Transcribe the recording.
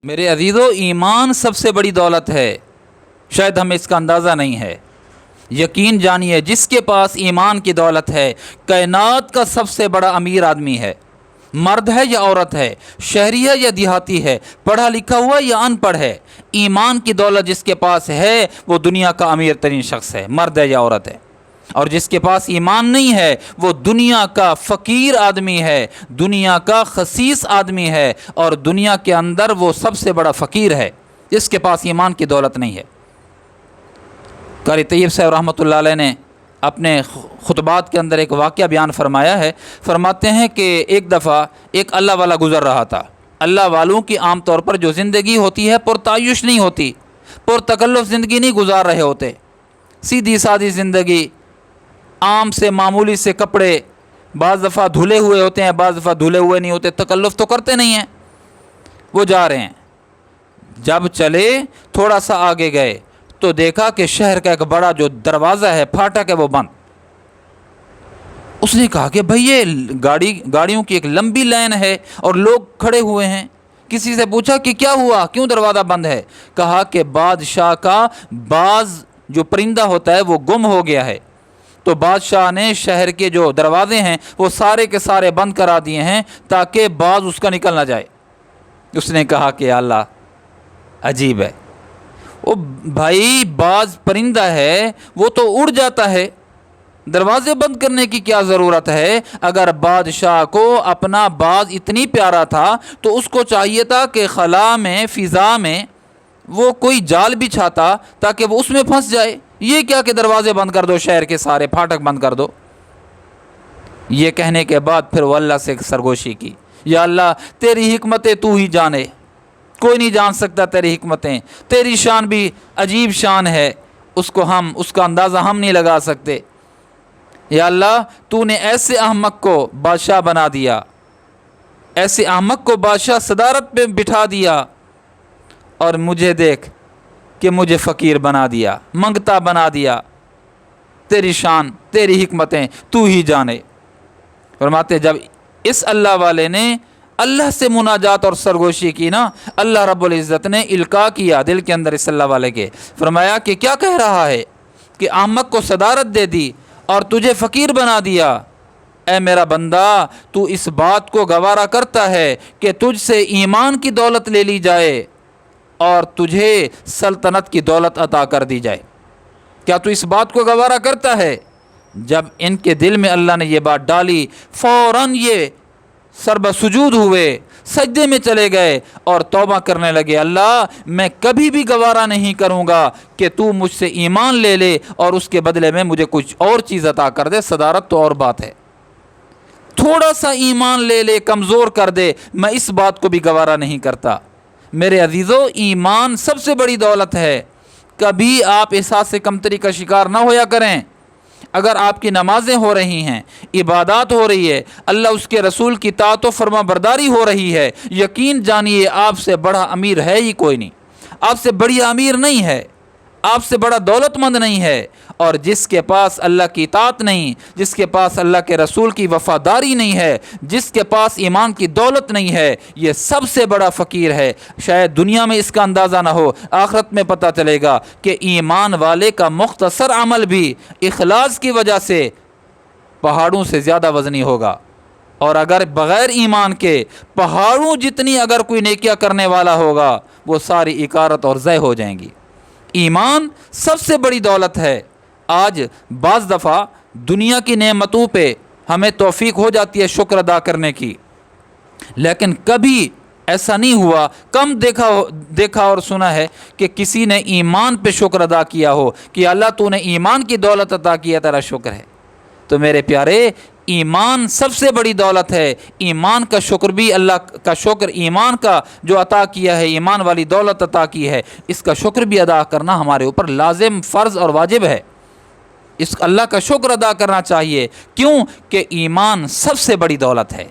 میرے عزیزو، ایمان سب سے بڑی دولت ہے، شاید ہمیں اس کا اندازہ نہیں ہے۔ یقین جانیے، جس کے پاس ایمان کی دولت ہے، کائنات کا سب سے بڑا امیر آدمی ہے، مرد ہے یا عورت ہے، شہری ہے یا دیہاتی ہے، پڑھا لکھا ہوا یا ان پڑھ ہے، ایمان کی دولت جس کے پاس ہے وہ دنیا کا امیر ترین شخص ہے، مرد ہے یا عورت ہے۔ اور جس کے پاس ایمان نہیں ہے وہ دنیا کا فقیر آدمی ہے، دنیا کا خسیس آدمی ہے، اور دنیا کے اندر وہ سب سے بڑا فقیر ہے جس کے پاس ایمان کی دولت نہیں ہے۔ قاری طیب صاحب رحمۃ اللہ علیہ نے اپنے خطبات کے اندر ایک واقعہ بیان فرمایا ہے۔ فرماتے ہیں کہ ایک دفعہ ایک اللہ والا گزر رہا تھا۔ اللہ والوں کی عام طور پر جو زندگی ہوتی ہے پرتعیش نہیں ہوتی، پرتکلف زندگی نہیں گزار رہے ہوتے، سیدھی سادھی زندگی، عام سے معمولی سے کپڑے، بعض دفعہ دھلے ہوئے ہوتے ہیں، بعض دفعہ دھلے ہوئے نہیں ہوتے، تکلف تو کرتے نہیں ہیں۔ وہ جا رہے ہیں، جب چلے تھوڑا سا آگے گئے تو دیکھا کہ شہر کا ایک بڑا جو دروازہ ہے، پھاٹک ہے، وہ بند۔ اس نے کہا کہ بھئی یہ گاڑیوں کی ایک لمبی لائن ہے اور لوگ کھڑے ہوئے ہیں۔ کسی سے پوچھا کہ کیا ہوا، کیوں دروازہ بند ہے؟ کہا کہ بادشاہ کا باز جو پرندہ ہوتا ہے وہ گم ہو گیا ہے، تو بادشاہ نے شہر کے جو دروازے ہیں وہ سارے کے سارے بند کرا دیے ہیں تاکہ باز اس کا نکل نہ جائے۔ اس نے کہا کہ اللہ عجیب ہے، وہ بھائی باز پرندہ ہے وہ تو اڑ جاتا ہے، دروازے بند کرنے کی کیا ضرورت ہے؟ اگر بادشاہ کو اپنا باز اتنی پیارا تھا تو اس کو چاہیے تھا کہ خلا میں، فضا میں وہ کوئی جال بچھاتا تاکہ وہ اس میں پھنس جائے۔ یہ کیا کہ دروازے بند کر دو، شہر کے سارے پھاٹک بند کر دو۔ یہ کہنے کے بعد پھر وہ اللہ سے سرگوشی کی، یا اللہ تیری حکمتیں تو ہی جانے، کوئی نہیں جان سکتا تیری حکمتیں، تیری شان بھی عجیب شان ہے، اس کا اندازہ ہم نہیں لگا سکتے۔ یا اللہ تو نے ایسے احمق کو بادشاہ بنا دیا، ایسے احمق کو بادشاہ صدارت پہ بٹھا دیا، اور مجھے دیکھ کہ مجھے فقیر بنا دیا، منگتا بنا دیا۔ تیری شان، تیری حکمتیں تو ہی جانے۔ فرماتے جب اس اللہ والے نے اللہ سے مناجات اور سرگوشی کی نا، اللہ رب العزت نے القاء کیا دل کے اندر اس اللہ والے کے۔ فرمایا کہ کیا کہہ رہا ہے کہ احمق کو صدارت دے دی اور تجھے فقیر بنا دیا۔ اے میرا بندہ، تو اس بات کو گوارا کرتا ہے کہ تجھ سے ایمان کی دولت لے لی جائے اور تجھے سلطنت کی دولت عطا کر دی جائے؟ کیا تو اس بات کو گوارا کرتا ہے؟ جب ان کے دل میں اللہ نے یہ بات ڈالی، فوراً یہ سربہ سجود ہوئے، سجدے میں چلے گئے اور توبہ کرنے لگے، اللہ میں کبھی بھی گوارا نہیں کروں گا کہ تو مجھ سے ایمان لے لے اور اس کے بدلے میں مجھے کچھ اور چیز عطا کر دے۔ صدارت تو اور بات ہے، تھوڑا سا ایمان لے لے، کمزور کر دے، میں اس بات کو بھی گوارا نہیں کرتا۔ میرے عزیزو، ایمان سب سے بڑی دولت ہے، کبھی آپ احساس کمتری کا شکار نہ ہویا کریں۔ اگر آپ کی نمازیں ہو رہی ہیں، عبادات ہو رہی ہے، اللہ اس کے رسول کی طاعت و فرما برداری ہو رہی ہے، یقین جانیے آپ سے بڑا امیر ہے ہی کوئی نہیں، آپ سے بڑی امیر نہیں ہے، آپ سے بڑا دولت مند نہیں ہے۔ اور جس کے پاس اللہ کی اطاعت نہیں، جس کے پاس اللہ کے رسول کی وفاداری نہیں ہے، جس کے پاس ایمان کی دولت نہیں ہے، یہ سب سے بڑا فقیر ہے۔ شاید دنیا میں اس کا اندازہ نہ ہو، آخرت میں پتہ چلے گا کہ ایمان والے کا مختصر عمل بھی اخلاص کی وجہ سے پہاڑوں سے زیادہ وزنی ہوگا، اور اگر بغیر ایمان کے پہاڑوں جتنی اگر کوئی نیکیاں کرنے والا ہوگا وہ ساری اکارت اور ضائع ہو جائیں گی۔ ایمان سب سے بڑی دولت ہے۔ آج بعض دفعہ دنیا کی نعمتوں پہ ہمیں توفیق ہو جاتی ہے شکر ادا کرنے کی، لیکن کبھی ایسا نہیں ہوا، کم دیکھا اور سنا ہے کہ کسی نے ایمان پہ شکر ادا کیا ہو کہ اللہ تو نے ایمان کی دولت عطا کی ہے، تیرا شکر ہے۔ تو میرے پیارے، ایمان سب سے بڑی دولت ہے۔ ایمان کا شکر بھی اللہ کا شکر، ایمان کا جو عطا کیا ہے، ایمان والی دولت عطا کی ہے، اس کا شکر بھی ادا کرنا ہمارے اوپر لازم، فرض اور واجب ہے۔ اس اللہ کا شکر ادا کرنا چاہیے، کیوں کہ ایمان سب سے بڑی دولت ہے۔